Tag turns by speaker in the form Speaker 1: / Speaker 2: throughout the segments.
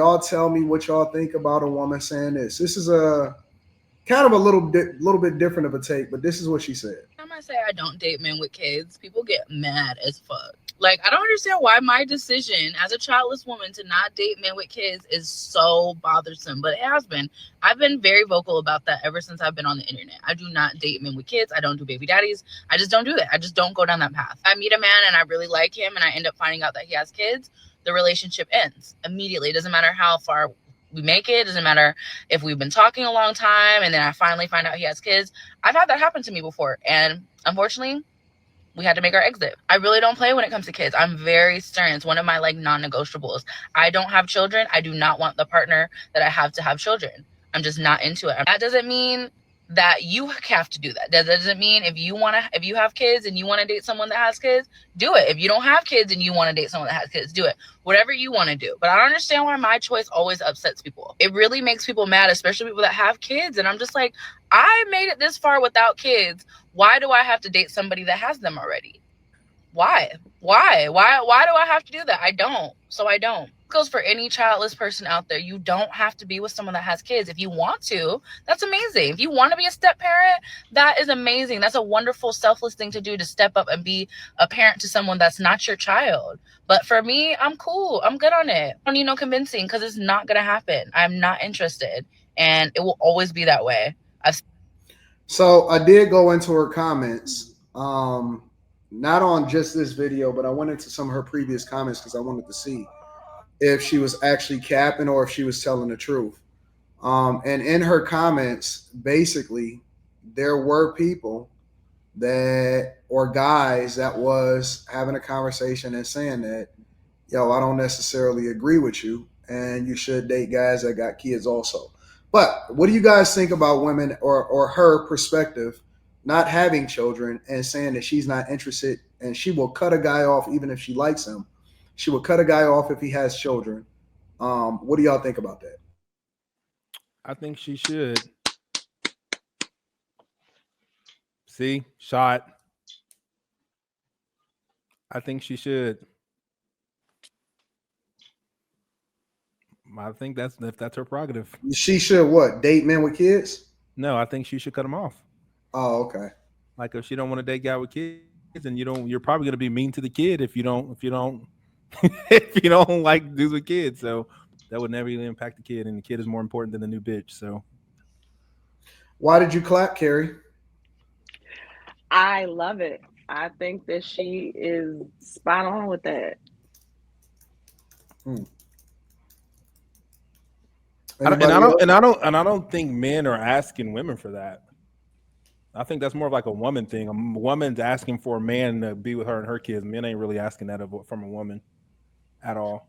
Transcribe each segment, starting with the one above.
Speaker 1: y'all tell me what y'all think about a woman saying this. This is a kind of a little bit different of a take, but this is what she said.
Speaker 2: Time I say I don't date men with kids, people get mad as fuck. Like, I don't understand why my decision as a childless woman to not date men with kids is so bothersome, but it has been. I've been very vocal about that ever since I've been on the internet. I do not date men with kids. I don't do baby daddies. I just don't do that. I just don't go down that path. I meet a man and I really like him and I end up finding out that he has kids. The relationship ends immediately. It doesn't matter how far we make it. Doesn't matter if we've been talking a long time and then I finally find out he has kids. I've had that happen to me before. And unfortunately, we had to make our exit. I really don't play when it comes to kids. I'm very stern. It's one of my like non-negotiables. I don't have children. I do not want the partner that I have to have children. I'm just not into it. That doesn't mean that you have to do that. That doesn't mean if you have kids and you want to date someone that has kids, do it. If you don't have kids and you want to date someone that has kids, do it. Whatever you want to do. But I don't understand why my choice always upsets people. It really makes people mad, especially people that have kids. And I'm just like, I made it this far without kids. Why do I have to date somebody that has them already? Why? Why do I have to do that? I don't. So I don't. It goes for any childless person out there. You don't have to be with someone that has kids. If you want to, that's amazing. If you want to be a step parent, that is amazing. That's a wonderful, selfless thing to do, to step up and be a parent to someone that's not your child. But for me, I'm cool. I'm good on it. I don't need no convincing because it's not going to happen. I'm not interested. And it will always be that way.
Speaker 1: So I did go into her comments, not on just this video, but I went into some of her previous comments because I wanted to see if she was actually capping or if she was telling the truth. And in her comments, basically, there were people that, or guys that was having a conversation and saying that, yo, I don't necessarily agree with you, and you should date guys that got kids also. But what do you guys think about women or her perspective not having children and saying that she's not interested and she will cut a guy off even if she likes him? She will cut a guy off if he has children. What do y'all think about that?
Speaker 3: I think she should. See, shot. I think she should. I think that's her prerogative.
Speaker 1: She should what? Date men with kids?
Speaker 3: No, I think she should cut them off.
Speaker 1: Oh, okay.
Speaker 3: Like if she don't want to date guy with kids, and you're probably gonna be mean to the kid if you don't if you don't like dudes with kids. So that would never really impact the kid, and the kid is more important than the new bitch. So
Speaker 1: why did you clap, Carrie?
Speaker 4: I love it. I think that she is spot on with that.
Speaker 3: I don't think men are asking women for that. I think that's more of like a woman thing. A woman's asking for a man to be with her and her kids. Men ain't really asking that from a woman at all.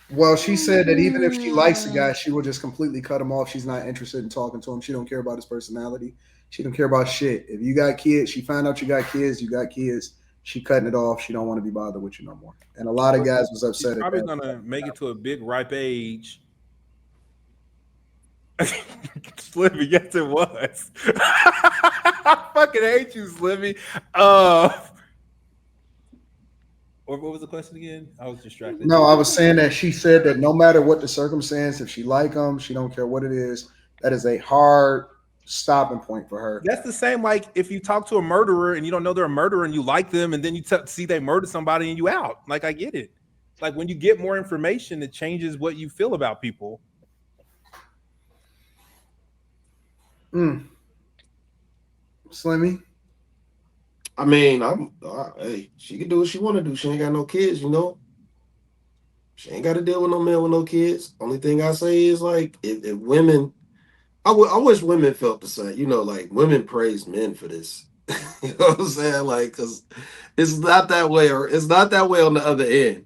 Speaker 1: Well, she said that even if she likes a guy, she will just completely cut him off. She's not interested in talking to him. She don't care about his personality. She don't care about shit. If you got kids, she found out you got kids. She cutting it off. She don't want to be bothered with you no more. And a lot of guys was upset.
Speaker 3: She's probably gonna make it to a big ripe age. Slimmy, yes it was. I fucking hate you, Slimmy. What was the question again? I was distracted.
Speaker 1: No, I was saying that she said that no matter what the circumstance, if she like them, she don't care what it is. That is a hard stopping point for her.
Speaker 3: That's the same like if you talk to a murderer and you don't know they're a murderer and you like them and then you see they murdered somebody and you out. Like I get it. Like when you get more information, it changes what you feel about people.
Speaker 1: Slimmy?
Speaker 5: I mean, hey, she can do what she want to do. She ain't got no kids, you know. She ain't got to deal with no man with no kids. Only thing I say is like, if women, I wish women felt the same. You know, like women praise men for this. You know what I'm saying? Like, because it's not that way, or it's not that way on the other end.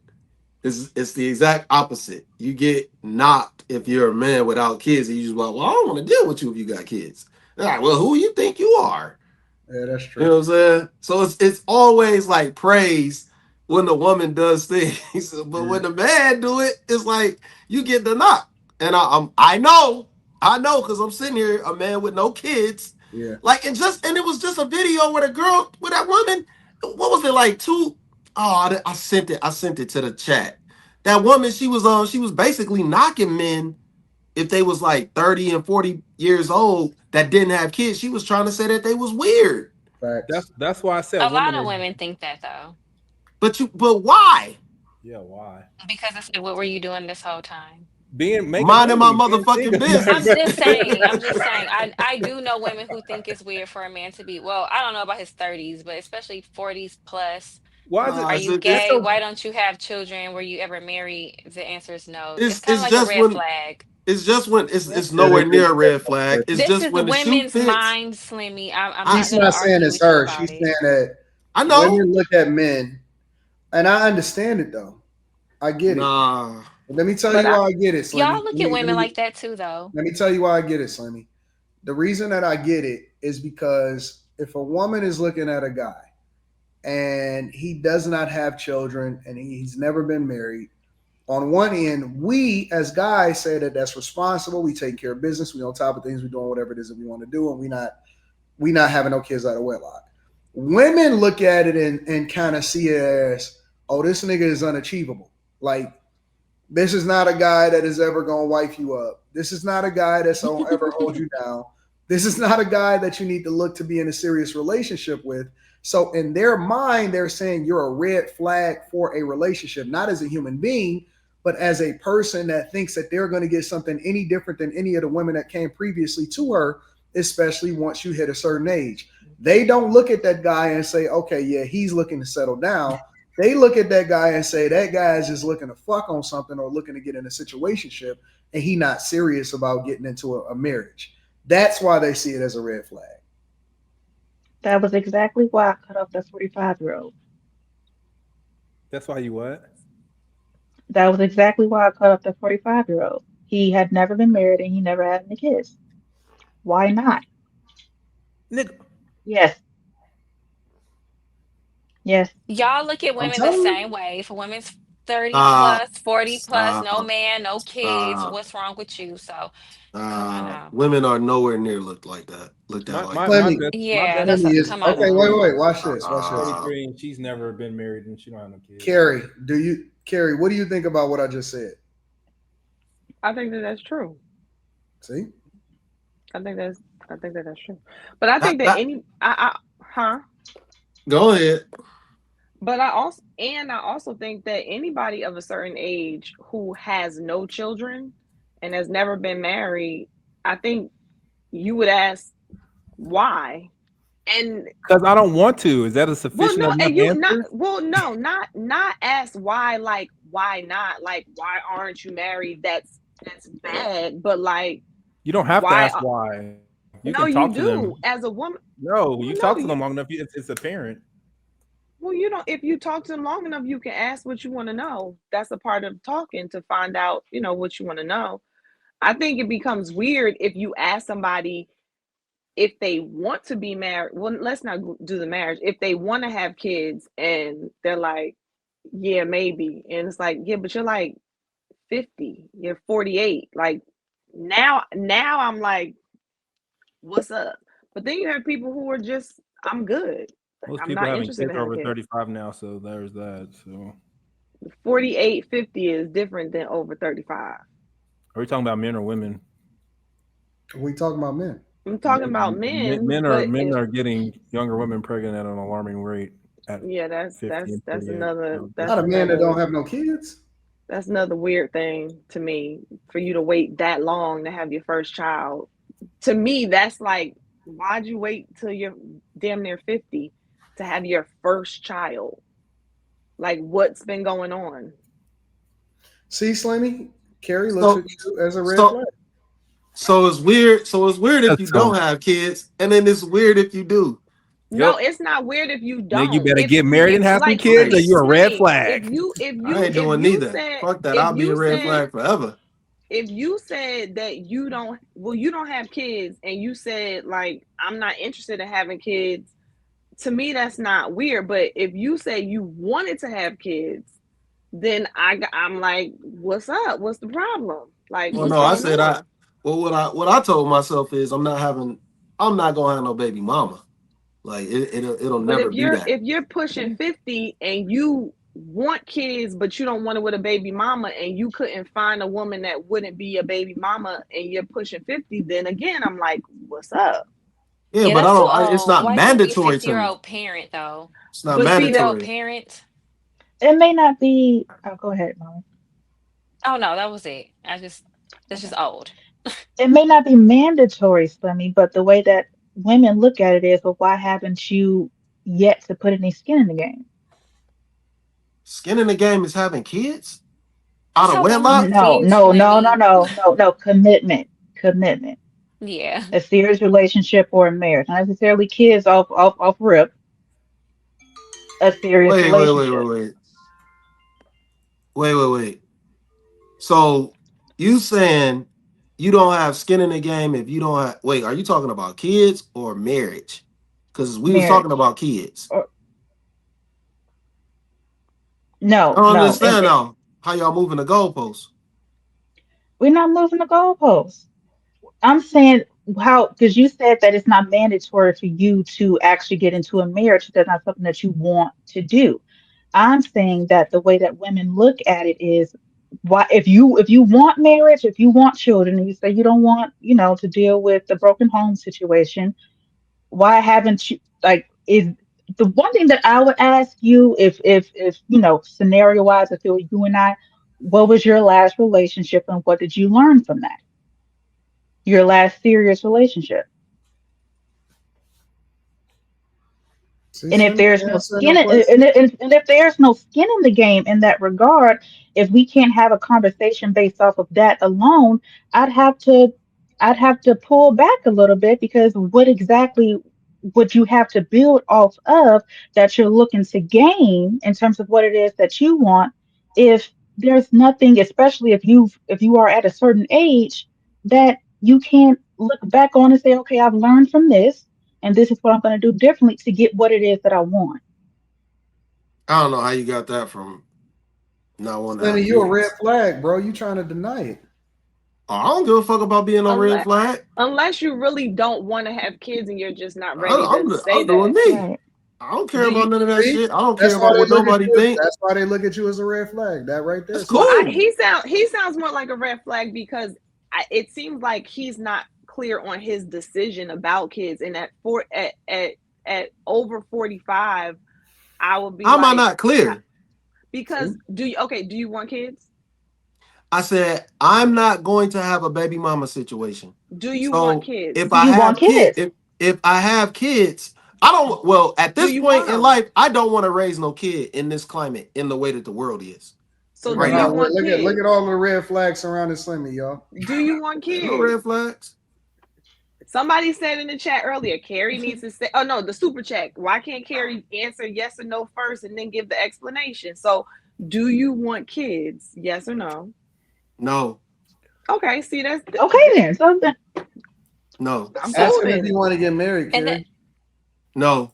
Speaker 5: It's the exact opposite. You get knocked if you're a man without kids, and you just like, well, I don't want to deal with you if you got kids. They're like, well, who you think you are?
Speaker 1: Yeah, that's true.
Speaker 5: You know what I'm saying? So it's always like praise when the woman does things, but when the man do it, it's like you get the knock. And I know because I'm sitting here, a man with no kids.
Speaker 1: Yeah.
Speaker 5: Like and it was just a video with a girl with that woman. What was it like? I sent it to the chat. that woman, she was basically knocking men if they was like 30 and 40 years old that didn't have kids. She was trying to say that they was weird.
Speaker 1: Facts.
Speaker 3: That's why I said
Speaker 6: A
Speaker 3: women
Speaker 6: lot of
Speaker 3: are.
Speaker 6: women think that though,
Speaker 5: But why?
Speaker 3: Yeah, why?
Speaker 6: because it's like, what were you doing this whole time?
Speaker 3: Making
Speaker 5: Minding my
Speaker 3: money, being
Speaker 5: motherfucking
Speaker 3: single.
Speaker 5: business.
Speaker 6: I'm just saying, I do know women who think it's weird for a man to be, well, I don't know about his 30s, but especially 40s plus.
Speaker 3: Why is it?
Speaker 5: Nah,
Speaker 6: Are
Speaker 5: it's,
Speaker 6: you
Speaker 3: It's
Speaker 6: gay?
Speaker 3: so.
Speaker 6: Why don't you have children? Were you ever married? The answer is no. It's
Speaker 5: it's
Speaker 6: kind of
Speaker 5: it's
Speaker 6: like a
Speaker 5: just
Speaker 6: red
Speaker 5: when
Speaker 6: flag.
Speaker 5: it's just when it's
Speaker 1: It
Speaker 5: nowhere
Speaker 1: is.
Speaker 5: near a red flag. It's
Speaker 6: This
Speaker 5: just
Speaker 6: is
Speaker 5: when the shoe
Speaker 6: women's
Speaker 5: fits.
Speaker 6: mind, Slimmy. I'm
Speaker 5: I
Speaker 6: not
Speaker 1: She's
Speaker 6: gonna
Speaker 1: not saying
Speaker 6: argue
Speaker 1: it's
Speaker 6: with you
Speaker 1: her.
Speaker 6: about
Speaker 1: She's
Speaker 6: it.
Speaker 1: saying that
Speaker 5: I know.
Speaker 1: women look at men, and I understand it though. I get it.
Speaker 5: Nah.
Speaker 1: Let me tell
Speaker 6: But
Speaker 1: you why I get it,
Speaker 6: y'all
Speaker 1: Slimmy.
Speaker 6: look at women like that too, though.
Speaker 1: Let me tell you why I get it, Slimmy. The reason that I get it is because if a woman is looking at a guy and he does not have children and he's never been married, on one end, we as guys say that that's responsible. We take care of business. We on top of things. We doing whatever it is that we want to do, and we not having no kids out of wedlock. Women look at it and kind of see it as, oh, this nigga is unachievable. Like, this is not a guy that is ever gonna wife you up. This is not a guy that's gonna ever hold you down. This is not a guy that you need to look to be in a serious relationship with. So in their mind, they're saying you're a red flag for a relationship, not as a human being, but as a person that thinks that they're going to get something any different than any of the women that came previously to her, especially once you hit a certain age. They don't look at that guy and say, okay, yeah, he's looking to settle down. They look at that guy and say that guy is just looking to fuck on something or looking to get in a situationship, and he not serious about getting into a marriage. That's why they see it as a red flag.
Speaker 7: That was exactly why I cut off that 45-year-old.
Speaker 3: That's why you what?
Speaker 7: That was exactly why I cut off the 45-year-old. He had never been married and he never had any kids. Why not?
Speaker 3: Nigga.
Speaker 7: Yes, yes.
Speaker 6: Y'all look at
Speaker 1: I'm
Speaker 6: women the
Speaker 1: telling
Speaker 6: same
Speaker 1: you.
Speaker 6: way. If a woman's 30
Speaker 5: Stop.
Speaker 6: plus, 40 plus, no
Speaker 5: Stop.
Speaker 6: man, no kids,
Speaker 5: Stop.
Speaker 6: what's wrong with you? So come on now.
Speaker 5: Women are nowhere near looked like that. Looked at
Speaker 3: My
Speaker 5: like
Speaker 3: my
Speaker 5: that.
Speaker 3: my
Speaker 1: Clemmy,
Speaker 3: best my
Speaker 6: Yeah,
Speaker 3: best
Speaker 6: that's
Speaker 1: Clemmy
Speaker 3: friend
Speaker 1: is
Speaker 6: come on
Speaker 1: okay.
Speaker 6: now.
Speaker 1: Wait,
Speaker 3: 43.
Speaker 1: wait, wait. Watch this. Watch
Speaker 3: She's
Speaker 1: this.
Speaker 3: 43 and she's never been married and she don't have no kids.
Speaker 1: Carrie, what do you think about what I just said?
Speaker 4: I think that that's true.
Speaker 1: See,
Speaker 4: I think that's I think that that's true. But I
Speaker 5: That,
Speaker 4: think that
Speaker 5: that,
Speaker 4: any I huh?
Speaker 5: go ahead.
Speaker 4: But I also think that anybody of a certain age who has no children and has never been married, I think you would ask why. And
Speaker 3: Because I don't want to. Is that a
Speaker 4: well,
Speaker 3: sufficient
Speaker 4: no,
Speaker 3: enough
Speaker 4: and you not
Speaker 3: answer?
Speaker 4: well, no, not ask why, like why not, like why aren't you married? That's bad. But like
Speaker 3: You don't have to
Speaker 4: why?
Speaker 3: ask why. You can
Speaker 4: No,
Speaker 3: talk
Speaker 4: you
Speaker 3: to them.
Speaker 4: do as a woman.
Speaker 3: No,
Speaker 4: Well,
Speaker 3: you
Speaker 4: no,
Speaker 3: talk to them long enough. It's apparent.
Speaker 4: well, you don't. If you talk to them long enough, you can ask what you want to know. That's a part of talking to find out, what you want to know. I think it becomes weird if you ask somebody if they want to be married. Well, let's not do the marriage. If they want to have kids and they're like, yeah, maybe. And it's like, yeah, but you're like 50, you're 48. Like now I'm like, what's up? But then you have people who are just, I'm good. Like,
Speaker 3: Most
Speaker 4: I'm
Speaker 3: people
Speaker 4: not
Speaker 3: having
Speaker 4: interested
Speaker 3: kids
Speaker 4: in
Speaker 3: are
Speaker 4: having
Speaker 3: over
Speaker 4: kids.
Speaker 3: 35 now, so there's that. So
Speaker 4: 48, 50 is different than over 35.
Speaker 3: are we talking about men or women?
Speaker 1: we talking about men.
Speaker 4: I'm talking about men, but
Speaker 3: Men are getting younger women pregnant at an alarming rate at
Speaker 4: yeah,
Speaker 3: 50 and
Speaker 4: that's
Speaker 3: 48.
Speaker 4: another
Speaker 3: So
Speaker 1: Not a man that don't have no kids.
Speaker 4: that's another weird thing to me for you to wait that long to have your first child. To me, that's like, why'd you wait till you're damn near 50 to have your first child? Like, what's been going on?
Speaker 1: See, Slimmy, Carrie looks
Speaker 5: So
Speaker 1: at you as a red
Speaker 5: so
Speaker 1: flag.
Speaker 5: so it's weird. So it's weird if you
Speaker 3: so
Speaker 5: don't have kids, and then it's weird if you do.
Speaker 4: No,
Speaker 3: yep.
Speaker 4: it's not weird if you
Speaker 3: Nigga, you
Speaker 4: don't.
Speaker 3: better get married
Speaker 4: If
Speaker 3: and have some
Speaker 4: like
Speaker 3: kids, or
Speaker 5: Right.
Speaker 4: Slimmy,
Speaker 3: you a red
Speaker 4: Slimmy,
Speaker 3: flag.
Speaker 5: I ain't
Speaker 4: if
Speaker 5: doing
Speaker 4: you
Speaker 5: neither.
Speaker 4: said
Speaker 5: Fuck that.
Speaker 4: if
Speaker 5: I'll be a
Speaker 4: you
Speaker 5: red
Speaker 4: said
Speaker 5: flag forever.
Speaker 4: if you said that you don't have kids, and you said like I'm not interested in having kids, to me that's not weird. But if you say you wanted to have kids, then I'm like, what's up? What's the problem? Like,
Speaker 5: Well,
Speaker 4: what's
Speaker 5: no, I
Speaker 4: going
Speaker 5: said I.
Speaker 4: on?
Speaker 5: Well, what I told myself is I'm not having. I'm not gonna have no baby mama. Like it'll
Speaker 4: But
Speaker 5: never be that.
Speaker 4: if you're pushing 50 and you want kids, but you don't want it with a baby mama, and you couldn't find a woman that wouldn't be a baby mama, and you're pushing 50, then again, I'm like, what's up?
Speaker 5: Yeah,
Speaker 6: Yeah,
Speaker 5: but
Speaker 6: that's too
Speaker 5: it's
Speaker 6: old.
Speaker 5: not
Speaker 6: Why can't be a
Speaker 5: mandatory to
Speaker 6: 50-year
Speaker 5: me.
Speaker 6: old parent though?
Speaker 5: It's not
Speaker 4: But see
Speaker 6: 50-year
Speaker 4: that
Speaker 6: old
Speaker 5: mandatory.
Speaker 6: parent.
Speaker 7: It may not be. Oh, go ahead, Mom.
Speaker 6: Oh no, that was it. That's just
Speaker 7: Okay.
Speaker 6: old.
Speaker 7: It may not be mandatory, Slimmy, but the way that women look at it is, well, why haven't you yet to put any skin in the game?
Speaker 5: Skin in the game is having kids out
Speaker 6: That's
Speaker 5: of
Speaker 6: how women
Speaker 5: wedlock.
Speaker 7: No,
Speaker 6: think,
Speaker 7: no, no, no,
Speaker 6: Slimmy.
Speaker 7: no, no, no. Commitment, commitment.
Speaker 6: Yeah.
Speaker 7: A serious relationship or a marriage, not necessarily kids off rip. A serious
Speaker 5: Wait, wait, wait, wait,
Speaker 7: relationship.
Speaker 5: wait, wait, wait, wait. So you saying you don't have skin in the game if you don't have? Wait, are you talking about kids or marriage? Because we was talking
Speaker 7: Marriage.
Speaker 5: about kids.
Speaker 7: Or
Speaker 5: I
Speaker 7: no,
Speaker 5: don't
Speaker 7: no.
Speaker 5: understand now how y'all moving the goalposts.
Speaker 7: We're not moving the goalposts. I'm saying how, because you said that it's not mandatory for you to actually get into a marriage. That's not something that you want to do. I'm saying that the way that women look at it is, why, if you want marriage, if you want children, and you say you don't want, to deal with the broken home situation, why haven't you, like, is the one thing that I would ask you, if scenario wise, if it was you and I, what was your last relationship and what did you learn from that? Your last serious relationship.
Speaker 1: See,
Speaker 7: And if
Speaker 1: Slim,
Speaker 7: there's
Speaker 1: you
Speaker 7: no
Speaker 1: answering
Speaker 7: skin
Speaker 1: no
Speaker 7: in,
Speaker 1: question.
Speaker 7: and if there's no skin in the game in that regard, if we can't have a conversation based off of that alone, I'd have to I'd have to pull back a little bit, because what exactly would you have to build off of that you're looking to gain in terms of what it is that you want, if there's nothing, especially if you are at a certain age, that you can't look back on and say, okay, I've learned from this and this is what I'm going to do differently to get what it is that I want.
Speaker 5: I don't know how you got that from not wanting to
Speaker 1: Slimmy,
Speaker 5: have
Speaker 1: you a red
Speaker 5: kids.
Speaker 1: flag, bro. You trying to deny it?
Speaker 5: Oh, I don't give a fuck about being no red
Speaker 4: unless
Speaker 5: flag.
Speaker 4: unless you really don't want to have kids and you're just not ready to say
Speaker 5: I'm doing
Speaker 4: that.
Speaker 5: me.
Speaker 7: Right.
Speaker 5: I don't care
Speaker 4: Do you?
Speaker 5: about none of that
Speaker 1: See,
Speaker 5: shit. I don't care
Speaker 1: that's why
Speaker 5: about
Speaker 1: they
Speaker 5: what
Speaker 1: look at
Speaker 5: nobody
Speaker 1: you.
Speaker 5: think.
Speaker 1: That's why they look at you as a red flag. That right there,
Speaker 5: That's
Speaker 4: Well,
Speaker 1: Slim.
Speaker 5: cool.
Speaker 4: he sounds more like a red flag because it seems like he's not clear on his decision about kids, and at over 45, I would be
Speaker 5: How am I
Speaker 4: like,
Speaker 5: not clear?
Speaker 1: See,
Speaker 4: because do you want kids?
Speaker 5: I said I'm not going to have a baby mama situation.
Speaker 4: Do you want
Speaker 5: So if
Speaker 4: kids?
Speaker 7: Do
Speaker 5: I
Speaker 7: you want
Speaker 5: have kid,
Speaker 7: kids?
Speaker 5: if I have kids, I don't. Well, at
Speaker 4: Do
Speaker 5: this
Speaker 4: you want
Speaker 5: point in
Speaker 4: them?
Speaker 5: life, I don't want to raise no kid in this climate in the way that the world is
Speaker 4: So
Speaker 1: look at
Speaker 4: do
Speaker 5: right
Speaker 4: you
Speaker 1: how
Speaker 5: now.
Speaker 4: want
Speaker 1: look at
Speaker 4: kids?
Speaker 1: all the red flags surrounding Slimmy, y'all.
Speaker 4: Do you want
Speaker 5: Ain't no
Speaker 4: kids?
Speaker 5: red flags.
Speaker 4: Somebody said in the chat earlier, Carrie needs to say, oh no, the super chat. Why can't Carrie answer yes or no first and then give the explanation? So, do you want kids? Yes or no?
Speaker 5: No,
Speaker 4: Okay, see, that's,
Speaker 7: Okay then. So then,
Speaker 5: no,
Speaker 4: I'm
Speaker 1: Ask
Speaker 4: cool
Speaker 1: him if
Speaker 4: then.
Speaker 1: you want to get married,
Speaker 6: And that
Speaker 1: Carrie.
Speaker 5: no.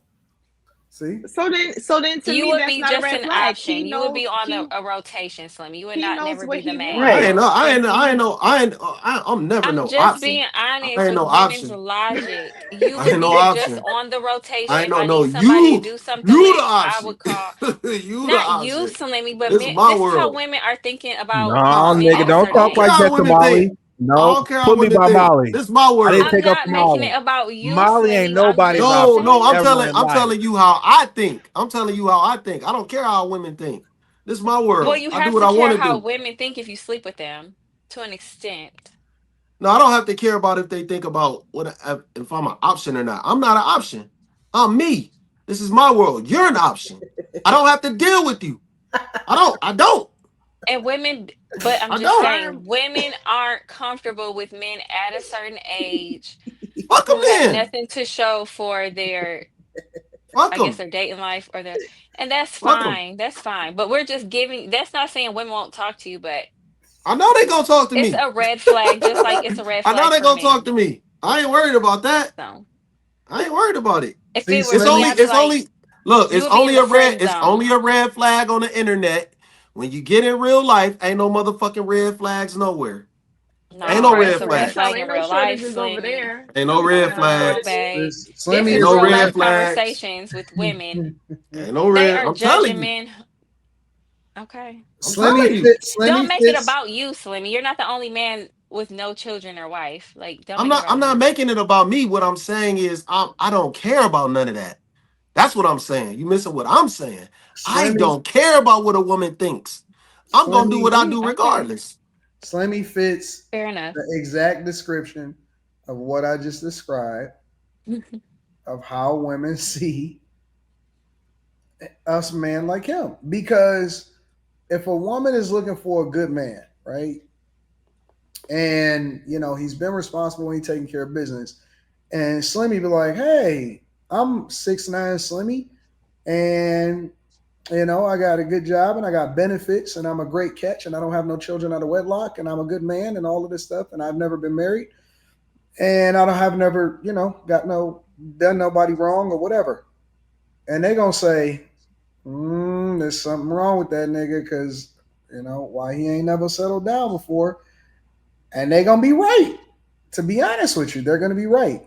Speaker 1: See,
Speaker 4: So then to
Speaker 6: you
Speaker 4: me,
Speaker 6: would
Speaker 4: that's
Speaker 6: be
Speaker 4: not a
Speaker 6: just
Speaker 4: red
Speaker 6: an
Speaker 4: flag. He
Speaker 6: option. You would
Speaker 4: knows
Speaker 6: be on
Speaker 4: he
Speaker 6: a rotation, Slim. You would
Speaker 4: he
Speaker 6: not
Speaker 4: knows
Speaker 6: never
Speaker 4: what
Speaker 6: be the
Speaker 4: he
Speaker 5: I
Speaker 6: man.
Speaker 5: ain't
Speaker 4: wants.
Speaker 5: no.
Speaker 4: And he
Speaker 5: I'm never
Speaker 6: I'm
Speaker 5: no
Speaker 6: just
Speaker 5: option.
Speaker 6: being
Speaker 5: I
Speaker 6: honest
Speaker 5: ain't
Speaker 6: with
Speaker 5: no
Speaker 6: women's
Speaker 5: option.
Speaker 6: logic. You
Speaker 5: I
Speaker 6: would
Speaker 5: ain't no
Speaker 6: be just
Speaker 5: option.
Speaker 6: on the rotation.
Speaker 5: I ain't
Speaker 6: If
Speaker 5: no
Speaker 6: I
Speaker 5: no.
Speaker 6: need somebody to
Speaker 5: You
Speaker 6: do something
Speaker 5: you the
Speaker 6: with, I
Speaker 5: option.
Speaker 6: would call
Speaker 5: You the
Speaker 6: not you,
Speaker 5: option.
Speaker 6: Salemi, but
Speaker 5: This is my
Speaker 6: this is how
Speaker 5: world.
Speaker 6: women are thinking about
Speaker 3: No,
Speaker 6: men
Speaker 3: nigga,
Speaker 6: at a
Speaker 3: don't
Speaker 5: I
Speaker 6: certain
Speaker 5: don't
Speaker 3: talk
Speaker 5: care
Speaker 3: like
Speaker 6: age.
Speaker 5: how
Speaker 3: that to
Speaker 5: women think.
Speaker 3: Molly.
Speaker 5: I
Speaker 3: No,
Speaker 5: don't care how
Speaker 3: put me
Speaker 5: women
Speaker 3: by
Speaker 5: think.
Speaker 3: Molly.
Speaker 5: This is my
Speaker 3: I didn't
Speaker 5: world.
Speaker 6: I'm
Speaker 3: take up
Speaker 6: not
Speaker 3: for
Speaker 6: making it
Speaker 3: Molly.
Speaker 6: about you,
Speaker 3: Molly ain't
Speaker 6: Slimmy. I'm
Speaker 3: nobody
Speaker 6: just
Speaker 3: about
Speaker 5: No, no,
Speaker 3: Molly
Speaker 5: I'm
Speaker 6: saying.
Speaker 3: ever
Speaker 5: telling
Speaker 3: in
Speaker 5: I'm
Speaker 3: life.
Speaker 5: telling you how I think. I'm telling you how I think. I don't care how women think. This is my
Speaker 6: Well,
Speaker 5: world.
Speaker 6: you
Speaker 5: I do
Speaker 6: have
Speaker 5: what
Speaker 6: to
Speaker 5: I
Speaker 6: care
Speaker 5: want to
Speaker 6: how
Speaker 5: do.
Speaker 6: women think if you sleep with them to an extent.
Speaker 5: No, I don't have to care about if they think about if I'm an option or not. I'm not an option. I'm me. This is my world. You're an option. I don't have to deal with you. I don't. I don't.
Speaker 6: And women, but I'm
Speaker 5: I
Speaker 6: just
Speaker 5: don't.
Speaker 6: saying, women aren't comfortable with men at a certain age
Speaker 5: Fuck them
Speaker 6: who have
Speaker 5: then.
Speaker 6: nothing to show for their,
Speaker 5: Fuck
Speaker 6: I guess,
Speaker 5: them.
Speaker 6: their dating life or their, and that's
Speaker 5: Fuck them.
Speaker 6: fine. That's fine. But we're just giving, that's not saying women won't talk to you, but
Speaker 5: I know they gonna talk to
Speaker 6: it's
Speaker 5: me.
Speaker 6: a red flag, just like it's a red
Speaker 5: I know
Speaker 6: flag
Speaker 5: they
Speaker 6: for
Speaker 5: gonna talk
Speaker 6: men.
Speaker 5: to me. I ain't worried about that.
Speaker 6: So
Speaker 5: I ain't worried about it.
Speaker 6: if
Speaker 1: see,
Speaker 6: it were
Speaker 5: It's
Speaker 6: me,
Speaker 1: Slimmy.
Speaker 5: only
Speaker 6: I'd be
Speaker 5: it's
Speaker 6: like,
Speaker 5: only look,
Speaker 6: you would be in the friend
Speaker 5: it's
Speaker 6: zone.
Speaker 5: only a red flag on the internet. When you get in real life, ain't no motherfucking red flags nowhere. Ain't
Speaker 6: No,
Speaker 5: no
Speaker 6: it's
Speaker 5: red
Speaker 6: a
Speaker 4: you can
Speaker 6: red
Speaker 5: flags.
Speaker 4: tell
Speaker 6: flag
Speaker 4: ain't
Speaker 6: in
Speaker 4: no
Speaker 6: real life,
Speaker 4: shortages over
Speaker 6: Slimmy.
Speaker 4: there.
Speaker 5: Ain't no
Speaker 4: You can
Speaker 5: red
Speaker 4: tell no
Speaker 6: No,
Speaker 5: flags.
Speaker 6: babe.
Speaker 4: shortages.
Speaker 6: This
Speaker 5: Ain't
Speaker 6: is
Speaker 1: Slimmy
Speaker 5: no
Speaker 6: real
Speaker 1: is
Speaker 5: red
Speaker 6: life
Speaker 5: flags.
Speaker 6: conversations with women.
Speaker 5: Ain't no
Speaker 6: They
Speaker 5: red.
Speaker 6: are
Speaker 5: I'm telling
Speaker 6: judging
Speaker 5: you.
Speaker 6: men. Okay.
Speaker 5: I'm telling you.
Speaker 6: Don't
Speaker 1: Slimmy
Speaker 6: make it
Speaker 1: fits.
Speaker 6: about you, Slimmy. You're not the only man with no children or wife. Like, don't
Speaker 5: I'm
Speaker 6: make it
Speaker 5: not.
Speaker 6: about
Speaker 5: I'm not
Speaker 6: you.
Speaker 5: making it about me. What I'm saying is, I don't care about none of that. That's what I'm saying. You missing what I'm saying? I
Speaker 1: Slimmy,
Speaker 5: don't care about what a woman thinks. I'm gonna do
Speaker 1: Slimmy,
Speaker 5: what I do
Speaker 6: Okay.
Speaker 5: regardless.
Speaker 1: Slimmy fits
Speaker 6: Fair enough.
Speaker 1: the exact description of what I just described of how women see us man like him. Because if a woman is looking for a good man, right, and he's been responsible when he's taking care of business, and Slimmy be like, "Hey, I'm 6'9" Slimmy, and I got a good job and I got benefits and I'm a great catch and I don't have no children out of wedlock and I'm a good man and all of this stuff and I've never been married and I don't have never, got no done nobody wrong or whatever." And they gonna say, there's something wrong with that nigga because why he ain't never settled down before. And they gonna be right. To be honest with you, they're gonna be right.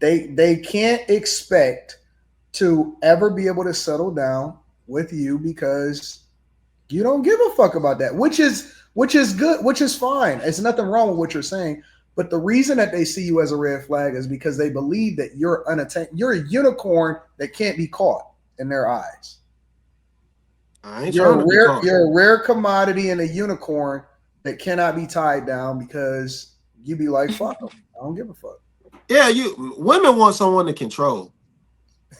Speaker 1: They can't expect to ever be able to settle down with you because you don't give a fuck about that, which is good, which is fine. It's nothing wrong with what you're saying. But the reason that they see you as a red flag is because they believe that you're unattained. You're a unicorn that can't be caught in their eyes.
Speaker 5: I ain't
Speaker 1: You're
Speaker 5: trying
Speaker 1: a
Speaker 5: to be
Speaker 1: rare,
Speaker 5: caught.
Speaker 1: you're a rare commodity and a unicorn that cannot be tied down because you be like, fuck them. I don't give a fuck.
Speaker 5: Yeah, women want someone to control.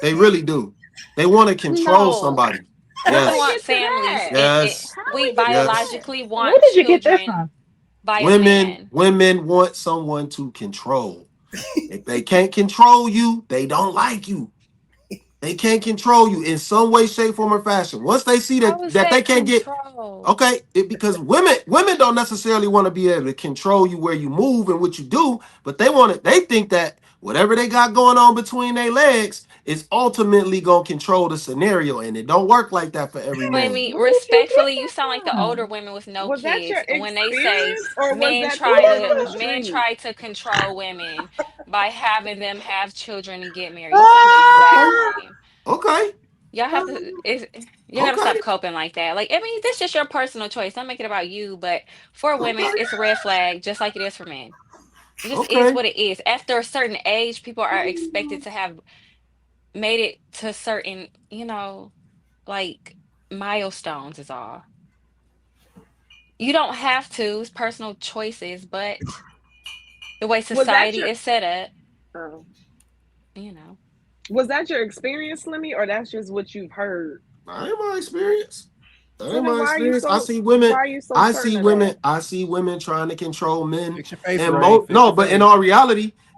Speaker 5: They really do. They want to control
Speaker 6: No.
Speaker 5: somebody.
Speaker 4: How
Speaker 6: Women
Speaker 4: we
Speaker 5: Yes.
Speaker 6: want
Speaker 4: get to
Speaker 6: families,
Speaker 4: that?
Speaker 6: and
Speaker 5: Yes.
Speaker 4: How
Speaker 6: we
Speaker 4: we get to
Speaker 5: Yes.
Speaker 4: that?
Speaker 6: biologically
Speaker 7: Where
Speaker 6: want
Speaker 7: did you get that
Speaker 6: children
Speaker 7: from?
Speaker 6: by a
Speaker 5: Women,
Speaker 6: man.
Speaker 5: women want someone to control. If they can't control you, they don't like you. They can't control you in some way, shape, form, or fashion. Once they see
Speaker 6: How
Speaker 5: that
Speaker 6: is
Speaker 5: they
Speaker 6: that
Speaker 5: can't get
Speaker 6: control?
Speaker 5: okay, because women don't necessarily want to be able to control you where you move and what you do, but they think that whatever they got going on between their legs is ultimately gonna control the scenario, and it don't work like that for every man.
Speaker 6: Flammy,
Speaker 4: Where did you get
Speaker 6: respectfully, you sound like the
Speaker 4: that
Speaker 6: older
Speaker 4: from?
Speaker 6: women with no
Speaker 4: Was that your
Speaker 6: kids. And when they say
Speaker 4: experience or was
Speaker 6: men
Speaker 4: that the
Speaker 6: try
Speaker 4: word
Speaker 6: to
Speaker 4: on the
Speaker 6: men
Speaker 4: street?
Speaker 6: try to control women by having them have children and get married, you sound the exact
Speaker 5: Okay,
Speaker 7: Ah!
Speaker 6: same.
Speaker 5: okay,
Speaker 6: Y'all have to you gotta
Speaker 5: okay,
Speaker 6: stop coping like that. Like, I mean, this is your personal choice. Don't make it about you. But for women,
Speaker 5: okay,
Speaker 6: it's a red flag, just like it is for men. It just is
Speaker 5: okay.
Speaker 6: what it is. After a certain age, people are expected to have made it to certain, like milestones is all. You don't have to, it's personal choices, but the way
Speaker 4: Was that
Speaker 6: society
Speaker 4: your
Speaker 6: is set up,
Speaker 4: uh,
Speaker 6: you know.
Speaker 4: was that your experience, Slimmy, or that's just what you've heard?
Speaker 5: I ain't my experience. That
Speaker 4: So
Speaker 5: ain't
Speaker 4: then
Speaker 5: my
Speaker 4: why are you
Speaker 5: experience. I
Speaker 4: so
Speaker 5: see women.
Speaker 4: why are you so
Speaker 5: I
Speaker 4: certain
Speaker 5: see
Speaker 4: of that?
Speaker 5: women. I see women trying to control men.
Speaker 3: Fix your face,
Speaker 5: And
Speaker 3: Ray. Fix
Speaker 5: no,
Speaker 3: your
Speaker 5: but
Speaker 3: face.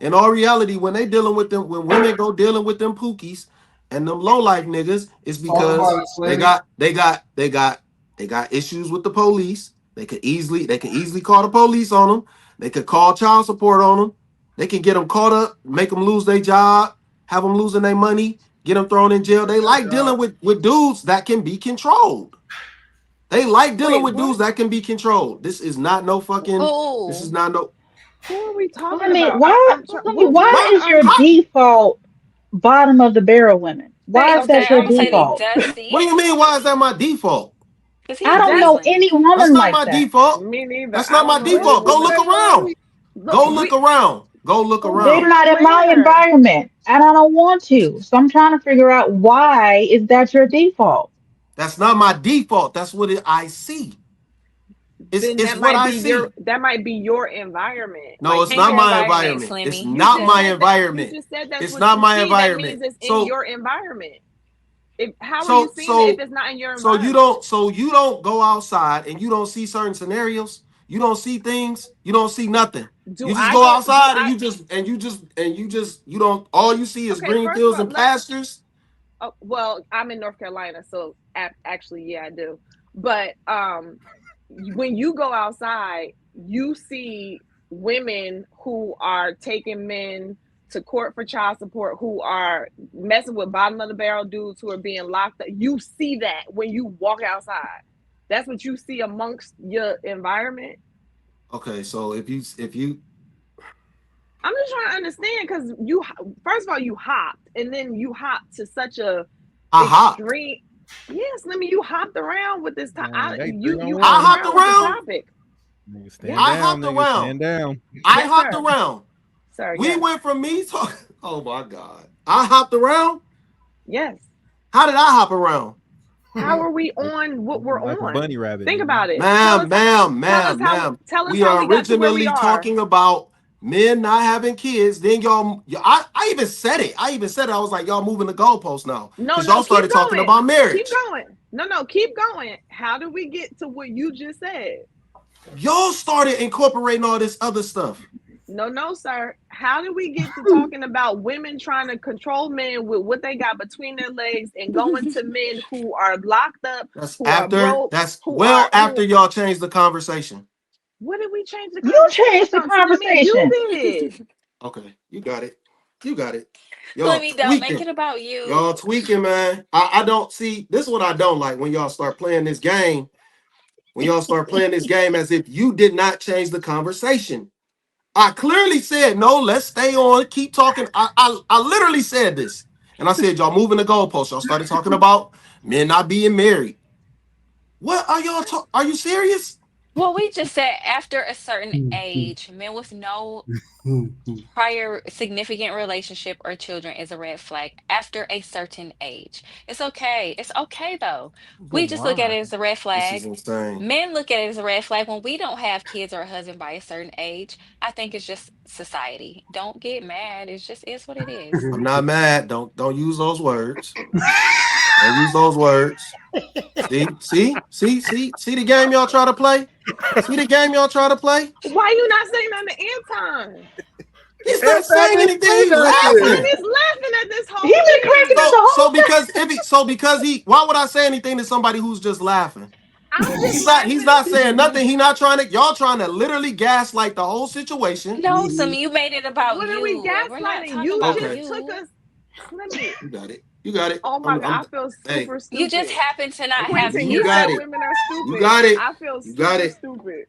Speaker 5: in all reality, when they dealing with them, when women go dealing with them pookies and them low life niggas, it's
Speaker 1: Talk
Speaker 5: because
Speaker 1: about it,
Speaker 5: they
Speaker 1: Slimmy.
Speaker 5: got they got they got they got issues with the police. They could easily call the police on them. They could call child support on them. They can get them caught up, make them lose their job, have them losing their money, get them thrown in jail. They like dealing with dudes that can be controlled. They like dealing
Speaker 4: Wait,
Speaker 5: with
Speaker 4: what?
Speaker 5: dudes that can be controlled. This is not no fucking. This is
Speaker 6: Who?
Speaker 5: not no.
Speaker 4: Who are we talking
Speaker 7: Fleming,
Speaker 4: about?
Speaker 7: why,
Speaker 4: I'm trying.
Speaker 7: Fleming, why
Speaker 5: Why?
Speaker 7: is
Speaker 4: What are
Speaker 7: your
Speaker 4: you
Speaker 5: How,
Speaker 7: default bottom of the barrel women? Why is that
Speaker 6: Exact.
Speaker 7: your
Speaker 6: I'm gonna say they
Speaker 4: exactly?
Speaker 7: default?
Speaker 6: dusty
Speaker 5: what do you mean? Why is that my default?
Speaker 6: because
Speaker 7: I
Speaker 6: he's
Speaker 7: don't
Speaker 4: That's
Speaker 7: know
Speaker 6: Muslim.
Speaker 7: any
Speaker 5: That's
Speaker 7: woman
Speaker 5: not
Speaker 7: like
Speaker 5: my
Speaker 7: that.
Speaker 5: default.
Speaker 4: me neither.
Speaker 5: That's
Speaker 4: I
Speaker 5: not
Speaker 4: don't
Speaker 5: my
Speaker 4: know any
Speaker 5: default. Go
Speaker 4: woman
Speaker 5: look
Speaker 4: that
Speaker 5: around.
Speaker 4: look.
Speaker 5: Go look around. Go look
Speaker 7: They're
Speaker 5: around.
Speaker 7: not in my
Speaker 4: Where?
Speaker 7: environment, and I don't want to. So I'm trying to figure out why is that your default?
Speaker 5: That's not my default. That's what I see.
Speaker 4: Then
Speaker 5: It's what I see.
Speaker 4: that might be your environment.
Speaker 5: No,
Speaker 4: Like
Speaker 5: it's
Speaker 4: you
Speaker 6: And
Speaker 5: not
Speaker 6: your
Speaker 4: said
Speaker 5: my
Speaker 4: that
Speaker 6: environment,
Speaker 5: environment. It's
Speaker 6: Slimmy.
Speaker 4: you
Speaker 5: not
Speaker 4: just
Speaker 5: my
Speaker 4: said that you
Speaker 5: environment.
Speaker 4: just said that's
Speaker 5: It's
Speaker 4: what
Speaker 5: not
Speaker 4: you
Speaker 5: my
Speaker 4: see. That means
Speaker 5: environment.
Speaker 4: it's in
Speaker 5: So
Speaker 4: your environment. If how are you
Speaker 5: so
Speaker 4: seeing it if
Speaker 5: so
Speaker 4: it's not in your
Speaker 5: so you
Speaker 4: environment?
Speaker 5: don't so you don't go outside and you don't see certain scenarios. You don't see things. You don't see nothing.
Speaker 4: Do
Speaker 5: You just
Speaker 4: I
Speaker 5: go
Speaker 4: go do
Speaker 5: outside and
Speaker 4: I
Speaker 5: you don't all you see is
Speaker 4: okay,
Speaker 5: green
Speaker 4: first of
Speaker 5: fields
Speaker 4: all,
Speaker 5: and pastures.
Speaker 4: well, I'm in North Carolina, so actually, yeah, I do. But when you go outside, you see women who are taking men to court for child support, who are messing with bottom of the barrel dudes who are being locked up. You see that when you walk outside. That's what you see amongst your environment.
Speaker 5: Okay, so if you
Speaker 4: I'm just trying to understand because you first of all you hopped and then you hopped to such a
Speaker 5: I hopped.
Speaker 4: extreme. Yes, let me. You hopped around with this time.
Speaker 3: Man, they 3 on
Speaker 4: You
Speaker 3: 1.
Speaker 5: I
Speaker 4: hopped
Speaker 5: hopped
Speaker 4: around with the
Speaker 5: around.
Speaker 4: topic.
Speaker 3: Nigga, stand
Speaker 4: Yes.
Speaker 5: I
Speaker 3: down,
Speaker 5: hopped
Speaker 3: nigga.
Speaker 5: around.
Speaker 3: Stand down.
Speaker 5: I
Speaker 4: Yes,
Speaker 5: hopped
Speaker 4: sir.
Speaker 5: around.
Speaker 4: Sir,
Speaker 5: We
Speaker 4: yes.
Speaker 5: went from me talking. Oh my God. I hopped around.
Speaker 4: Yes.
Speaker 5: How did I hop around?
Speaker 4: How are we
Speaker 3: Like,
Speaker 4: on what we're
Speaker 3: like a
Speaker 4: on?
Speaker 3: bunny rabbit,
Speaker 4: Think
Speaker 3: nigga.
Speaker 4: about it.
Speaker 5: Ma'am, ma'am,
Speaker 4: Tell us
Speaker 5: ma'am,
Speaker 4: how
Speaker 5: ma'am.
Speaker 4: tell us
Speaker 5: We
Speaker 4: how
Speaker 5: are
Speaker 4: we got to where we
Speaker 5: originally
Speaker 4: are.
Speaker 5: talking about men not having kids. Then y'all, I even said it. I was like, y'all moving the goalpost now.
Speaker 4: No,
Speaker 5: Because y'all
Speaker 4: keep
Speaker 5: started talking
Speaker 4: going.
Speaker 5: about
Speaker 4: Keep
Speaker 5: marriage.
Speaker 4: going. No, keep going. How did we get to what you just said?
Speaker 5: Y'all started incorporating all this other stuff.
Speaker 4: No, sir. How did we get to talking about women trying to control men with what they got between their legs and going to men who are locked up, who are broke,
Speaker 5: That's
Speaker 4: who
Speaker 5: well
Speaker 4: are
Speaker 5: after
Speaker 4: who
Speaker 5: y'all changed the conversation.
Speaker 4: what did we change the
Speaker 7: You
Speaker 4: conversation
Speaker 7: changed the
Speaker 4: from? Slimmy, you
Speaker 7: conversation.
Speaker 4: did.
Speaker 5: Okay, you got it. You got it. Y'all
Speaker 6: Flemmy, don't make
Speaker 5: tweaking.
Speaker 6: it about you.
Speaker 5: Y'all tweaking, man. I don't see this is what I don't like when y'all start playing this game. When y'all start playing this game as if you did not change the conversation. I clearly said no, let's stay on, keep talking. I literally said this. And I said, y'all moving the goalposts. Y'all started talking about men not being married. What are y'all talking? Are you serious?
Speaker 6: Well, we just said after a certain age, men with no prior significant relationship or children is a red flag after a certain age. It's okay. It's okay though.
Speaker 3: But
Speaker 6: We just look at
Speaker 3: why?
Speaker 6: it as a red
Speaker 5: This is
Speaker 6: flag.
Speaker 5: insane.
Speaker 6: Men look at it as a red flag when we don't have kids or a husband by a certain age. I think it's just society. Don't get mad. It's just is what it is.
Speaker 5: I'm not mad. Don't use those words. Don't use those words. See the game y'all try to play? See the game y'all try to play?
Speaker 4: Why you not saying nothing to Anton?
Speaker 5: He's not
Speaker 1: Anton
Speaker 5: saying
Speaker 1: didn't
Speaker 5: anything.
Speaker 1: say
Speaker 5: He's
Speaker 4: Anton
Speaker 1: nothing.
Speaker 5: laughing.
Speaker 4: is laughing at this
Speaker 7: He
Speaker 4: whole
Speaker 7: been cracking up
Speaker 4: thing.
Speaker 7: the whole
Speaker 5: Because he why would I say anything to somebody who's just laughing?
Speaker 4: I'm just
Speaker 5: He's not saying
Speaker 4: laughing.
Speaker 5: nothing. He not trying to y'all trying to literally gaslight the whole situation.
Speaker 6: No, some you made it about
Speaker 4: What are we
Speaker 6: you. We're not
Speaker 4: gaslighting?
Speaker 6: talking
Speaker 4: You
Speaker 6: about
Speaker 5: Okay,
Speaker 4: just took
Speaker 6: you.
Speaker 4: us. Let me.
Speaker 5: you got it. You got it.
Speaker 4: Oh my God, I feel
Speaker 5: Hey,
Speaker 4: super
Speaker 6: You just
Speaker 4: stupid.
Speaker 6: happen to not have
Speaker 4: Quentin,
Speaker 5: you
Speaker 4: you
Speaker 6: kids.
Speaker 4: said
Speaker 5: got it.
Speaker 4: women are
Speaker 5: You
Speaker 4: stupid.
Speaker 5: got it.
Speaker 4: I feel
Speaker 5: You got
Speaker 4: super
Speaker 5: it.
Speaker 4: stupid.